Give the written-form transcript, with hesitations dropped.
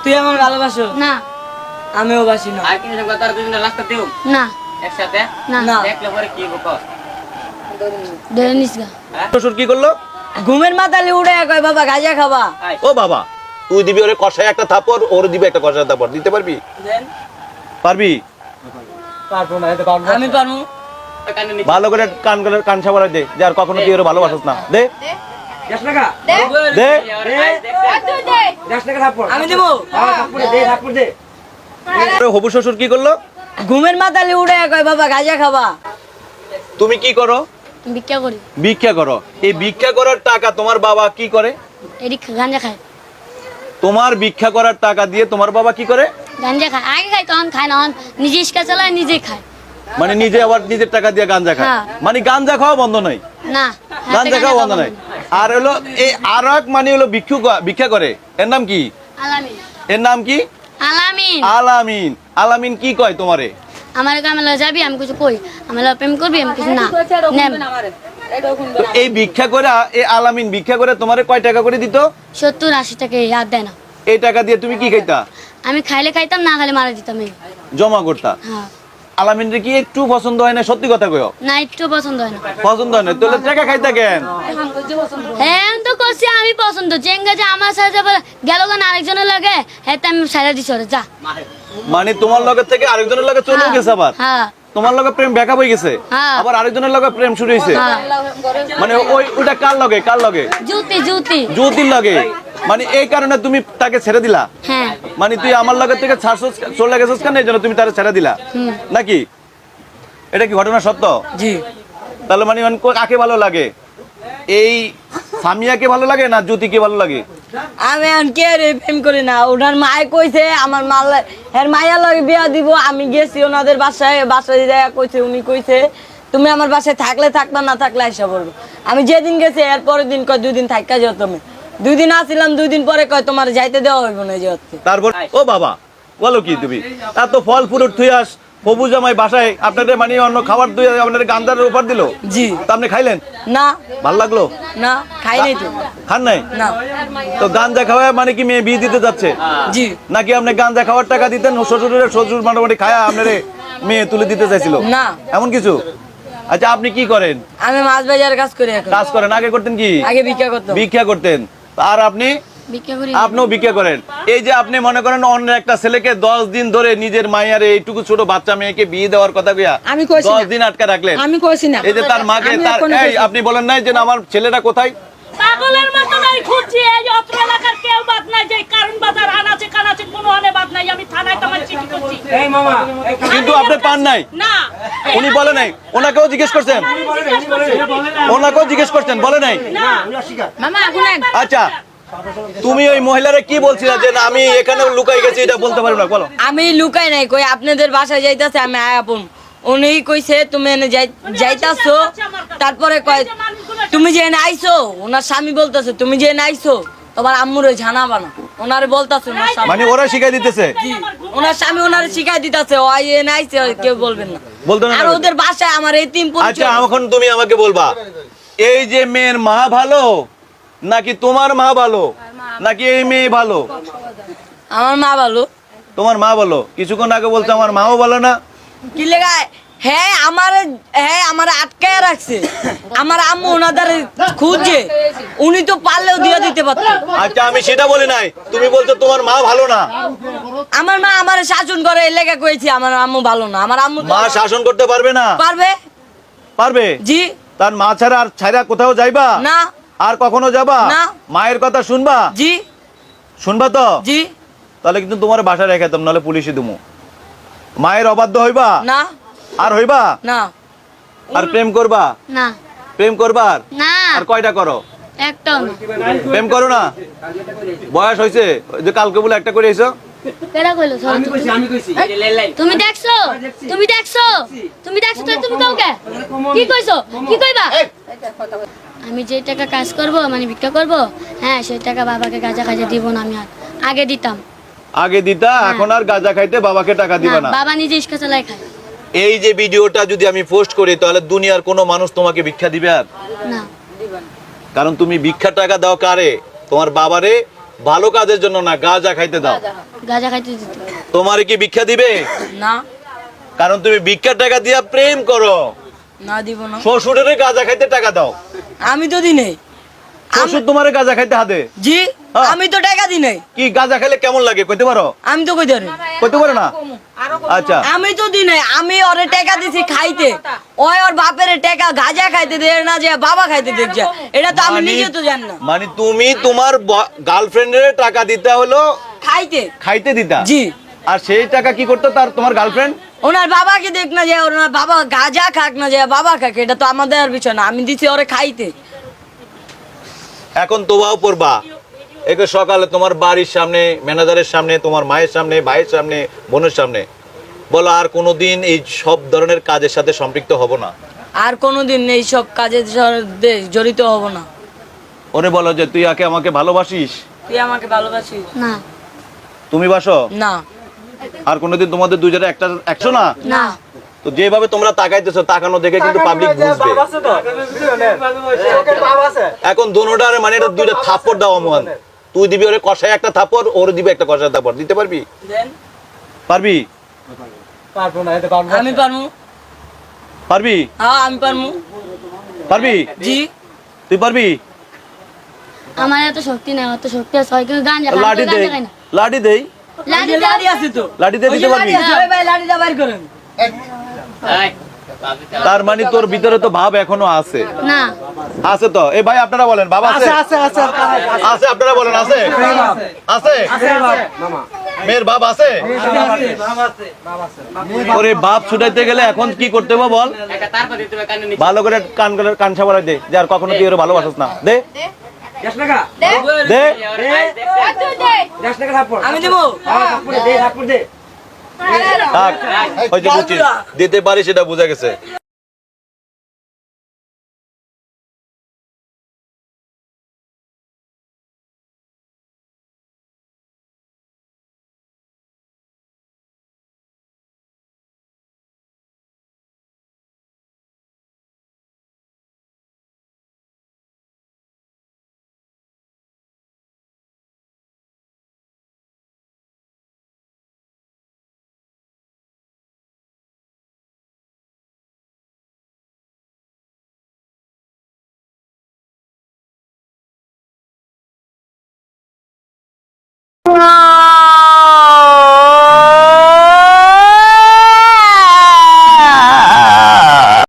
তুই আমার ভালোবাসো? না। আমিও বাসি না। আর কি সঙ্গে তার দুজনে রাস্তা দিও না। একসাথে না। দেখলে পরে কি বকো ধরে নিস গা। শ্বশুর কি করলো? ঘুমের মাতালে উড়ে কয় বাবা গাঁজা খাবা। ও বাবা, তুই দিবি ওরে কষায় একটা থাপড়, ওর দিবি একটা কষায় থাপড়, দিতে পারবি? পারবি? পারবো না, এটা পারবো। আমি পারবো। ভালো করে কান সাবারে দে, যে আর কখনো তুই ওরে ভালোবাসিস না। দে 10 টাকা দে। আমি দেব। থাপ্পড় দে। হবু শ্বশুর কি করলো? ঘুমের মাতালে উড়ে কয় বাবা গাঁজা খাবা। তুমি কি করো? ভিক্ষা করি। ভিক্ষা করো। এই ভিক্ষা করার টাকা তোমার বাবা কি করে? এডি গাঞ্জা খায়। তোমার ভিক্ষা করার টাকা দিয়ে তোমার বাবা কি করে? গাঞ্জা খায়। আগে খায় তখন খায় না, নিজে ইস্কা চালায় নিজে খায়। মানে নিজে আবার নিজের টাকা দিয়ে গাঁজা খায়। হ্যাঁ। মানে গাঁজা খাওয়া বন্ধ নাই? না। গাঁজা খাওয়া বন্ধ নাই। আর হলো এই আর এক মানে হলো ভিক্ষা করে, এর নাম কি? আলামিন। এর নাম কি? আলামিন। আলামিন। আলামিন কি কয় তোমারে? আমার কামে যাবি, আমি কিছু কই, আমি প্রেম করবি, আমি কিছু না নেম। তো এই ভিক্ষা করে, এই আলামিন ভিক্ষা করে তোমারে কয় টাকা করে দিত? 70-80 টাকা ইয়াদ দেয় না। এই টাকা দিয়ে তুমি কি খাইতা? আমি খাইলে খাইতাম, না খাইলে মারা দিতাম। জমা করতা? হ্যাঁ। আলামিনরে কি একটু পছন্দ হয় না? সত্যি কথা কইও। না, একটু পছন্দ হয় না। পছন্দ হয় না তাহলে টাকা খাইতা কেন? হ্যাঁ তো করছি আমি পছন্দ, চেঙ্গা যে আমার সাথে গেল গান আরেকজনের লাগে, হ্যাঁ আমি সাইডা দিছি ওরে, যা। মানে তোমার লগে থেকে আরেকজনের লগে চলে গেছে আবার? হ্যাঁ। তোমার লগে প্রেম ব্যাকআপ হয়ে গেছে, হ্যাঁ। আবার আরেকজনের লগে প্রেম শুরু হইছে। হ্যাঁ। মানে ওইটা কার লগে? কার লগে? জুতি। জ্যোতির লগে। মানে এই কারণে তুমি তাকে ছেড়ে দিলা? হ্যাঁ। মানে তুই আমার লগে থেকে চলে গেছিস কেন, এই জন্য তুমি তাকে ছেড়ে দিলা নাকি? এটা কি ঘটনা সত্য? জি। তাহলে মানে কাকে ভালো লাগে? এই সামিয়াকে ভালো লাগে না জ্যোতিকে ভালো লাগে? আমি কে রে প্রেম করি না। ওনার মায় কইছে আমার মায়ের লগে বিয়া দিব। আমি গেছি ওনাদের বাসায় যায় কইছে, উনি কইছে তুমি আমার বাসায় থাকলে থাকবা, না থাকলে আইসা বলবো। আমি যেদিন গেছি এর পরের দিন কয় 2 দিন থাকা যাও তুমি। 2 দিন আসিলাম, 2 দিন পরে কয় তোমার যাইতে দেওয়া হইব না। যে তারপর ও বাবা বলো কি তুমি? তার তো ফল ফুরুট থুই আস হবু জামাই বাসায় আপনাদের মানে অন্য খাবার দুই আপনাদের গান্ধারের উপর দিল। জি। তা আপনি খাইলেন না? ভাল লাগলো না, খাই নাই তো। খান নাই? না। তো গাঞ্জা খাওয়া মানে কি মেয়ে বিয়ে দিতে যাচ্ছে? জি। নাকি আপনি গাঞ্জা খাওয়ার টাকা দিতেন, শ্বশুর মোটামুটি খায়া আপনারে মেয়ে তুলে দিতে চাইছিল? না। এমন কিছু? আচ্ছা আপনি কি করেন? আমি মাছ বাজার কাজ করি এখন। কাজ করেন? আগে করতেন কি? আগে ভিক্ষা করতাম। ভিক্ষা করতেন। আর আপনি? ভিক্ষা করি। আপনিও ভিক্ষা করেন। এই যে আপনি মনে করেন অন্য একটা ছেলেকে 10 দিন ধরে নিজের মায়ের এইটুকু ছোট বাচ্চা মেয়েকে বিয়ে দেওয়ার কথা কইয়া আমি কইছি না। 10 দিন আটকা রাখলেন। আমি কইছি না। এই যে তার মাকে আমি তার এখনো এই কইছি। আপনি বলেন নাই যে আমার ছেলেটা কোথায়? পাগলের মতো নাই খুঁজছি, এই অত্র এলাকার কেউ বাদ নাই, যে কারণ বাজার আনাচে কানাচে কোনো আনে বাদ নাই। আমি থানায় তোমার চিঠি করছি। কিন্তু আপনি পান নাই? না। উনি বলে নাই? ওনাকেও জিজ্ঞেস করছেন? ওনাকেও জিজ্ঞেস করছেন, বলে নাই? মামা আগুন আচ্ছা তুমি ওই মহিলারে কি বলছিলা যে না আমি এখানে লুকাই গেছি এটা বলতে পারবো না? বলো। আমি লুকাই নাই, কই আপনাদের বাসায় যাইতাছে, আমি আয়াপন। উনি কইছে তুমি এনে যাইতাছো, তারপরে কয় তুমি যে এনে আইছো। ওনার স্বামী বলতেছে তুমি যে এনে আইছো তোমার আম্মুরে জানাবা না। ওনারে বলতাছে ওনার স্বামী। মানে ওরা শিখাই দিতেছে? ওনার স্বামী ওনারে শিখাই দিতেছে ও এনে আইছে, কেউ বলবেন না। বলতো না? আর ওদের বাসায় আমার এই তিন আচ্ছা এখন তুমি আমাকে বলবা এই যে মেয়ের মা ভালো নাকি তোমার মা ভালো নাকি এই মেয়ে ভালো? আমার মা ভালো। তোমার মা ভালো? কিছুক্ষণ আগে বলছো আমার মাও ভালো না। কি লেগায়? হ্যাঁ আমার আটকায় রাখছে। আমার আম্মু ওনাদের খুঁজছে, উনি তো পারলেও দিয়ে দিতে পারতেন। আচ্ছা আমি সেটা বলি নাই, তুমি বলছো তোমার মা ভালো না। আমার মা আমার শাসন করে, এই লেগে কইছি আমার আম্মু ভালো না। আমার আম্মু মা শাসন করতে পারবে না? পারবে। পারবে? জি। তার মা ছাড়া আর ছাইরা কোথাও যাইবা না। আর কখনো যাবা না। মায়ের কথা শুনবা? জি। শুনবা তো? জি। তাহলে কিন্তু তোমার বাসায় রেখাতাম, নাহলে পুলিশে দিমু। মায়ের অবাধ্য হইবা? না। আর হইবা না। আর প্রেম করবা? না। প্রেম করবার? না। আর কয়টা করো? একটাও না। প্রেম করো না? বয়স হয়েছে? ওই যে কালকে বলে একটা করে এসো। কেডা কইলো? তুমি দেখছো? তুমি দেখছো? তুমি দেখছো তো তুমি কাউকে কি কইছো? কি কইবা? আমি যে টাকা কাজ করব, মানে ভিক্ষা করব, হ্যাঁ সেই টাকা বাবাকে গাঁজা খাইতে দিব না। আমি আগে দিতাম। আগে দিতা, এখন আর গাঁজা খাইতে বাবাকে টাকা দিবা না? বাবা নিজে ইস্কা চালায় খায়। এই যে ভিডিওটা যদি আমি পোস্ট করি তাহলে দুনিয়ার কোনো মানুষ তোমাকে ভিক্ষা দিবে আর না? কারণ তুমি ভিক্ষা টাকা দাও কারে? তোমার বাবারে, ভালো কাজের জন্য না, গাঁজা খাইতে দাও। গাঁজা খাইতে দিত। তোমারে কি ভিক্ষা দিবে? না কারণ তুমি ভিক্ষার টাকা দিয়া প্রেম করো। না দিব না। শ্বশুরের গাঁজা খাইতে টাকা দাও, আমি তো দিই নাই। শ্বশুর তোমারে গাঁজা খাইতে হাতে। জি হ্যাঁ। আমি তো টাকা দিই নাই। কি গাঁজা খাইলে কেমন লাগে কইতে পারো? আমি তো কইতে পারি। কইতে পারো না? আচ্ছা, আমি তো দিই নাই, আমি ওরে টাকা দিছি খাইতে, ওই ওর বাপের টাকা গাঁজা খাইতে দে না, যে বাবা খাইতে দেখছে, এটা তো আমি নিজে তো জানি না। মানে তুমি তোমার গার্লফ্রেন্ডের টাকা দিতে হলো খাইতে খাইতে দিতা? জি। আর সেই টাকা কি করতো তার তোমার গার্লফ্রেন্ড? ওনার বাবাকে দেখ না, যে ওনার বাবা গাঁজা খাক না, যে বাবা খাক, এটা তো আমাদের আর বিষয় না। আমি দিছি ওরে খাইতে। এখন তোবাও পড়বা, একে সকালে তোমার বাড়ির সামনে, ম্যানেজারের সামনে, তোমার মায়ের সামনে, ভাইয়ের সামনে, বোনের সামনে বলো আর কোনোদিন এই সব ধরনের কাজের সাথে সম্পৃক্ত হব না। আর কোনোদিন এই সব কাজের সাথে জড়িত হব না। ওরে বলো যে তুই আগে আমাকে ভালোবাসিস? তুই আমাকে ভালোবাসিস? না তুমি বাসো? না আর কোনোদিন তোমাদের দুজনে একটা একশো না? না তো যেভাবে তোমরা তাকাইতেছো, তাকানো দেখে কিন্তু পাবলিক বুঝবে। এখন দোনোটার মানে এটা দুইটা থাপ্পড় দাও আমন। তুই দিবি ওরে কষায় একটা থাপ্পড়, ওর দিবি একটা কষায় থাপ্পড়। দিতে পারবি? দেন। পারবি? আমি পারমু। পারবি? হ্যাঁ আমি পারমু। পারবি? জি। তুই পারবি? আমার এত শক্তি নাই, অত শক্তি আছে হয় কিন্তু গাঁজা খাই, লাঠি গাঁজা দেই, খাই না। লাঠি দেই, লাঠি ওই যে লাঠি আছে তো। লাঠি দিয়ে ওই দিতে যে পারবি? লাঠি আছে, ওই ভাই লাঠিটা বাইর করেন। এই, বাবু চল। তার মানে তোর ভিতরে তো ভাব এখনো আছে। না আছে তো? এই ভাই আপনারা বলেন, বাবা আছে? আছে, আপনারা বলেন আছে? আছে? মেয়ের বাপ আছে? ওরে বাপ ছুটাইতে গেলে এখন কি করতে হবে বল? একটা তারপর দিতে হবে কানে নিচে। ভালো করে কান সাবাড়াই দে, যে আর কখনো তুই ওরে ভালোবাসিস না। দে দে। আমি দেবো। থাক, ওই যে বুঝছিস, দিতে পারি সেটা বোঝা গেছে।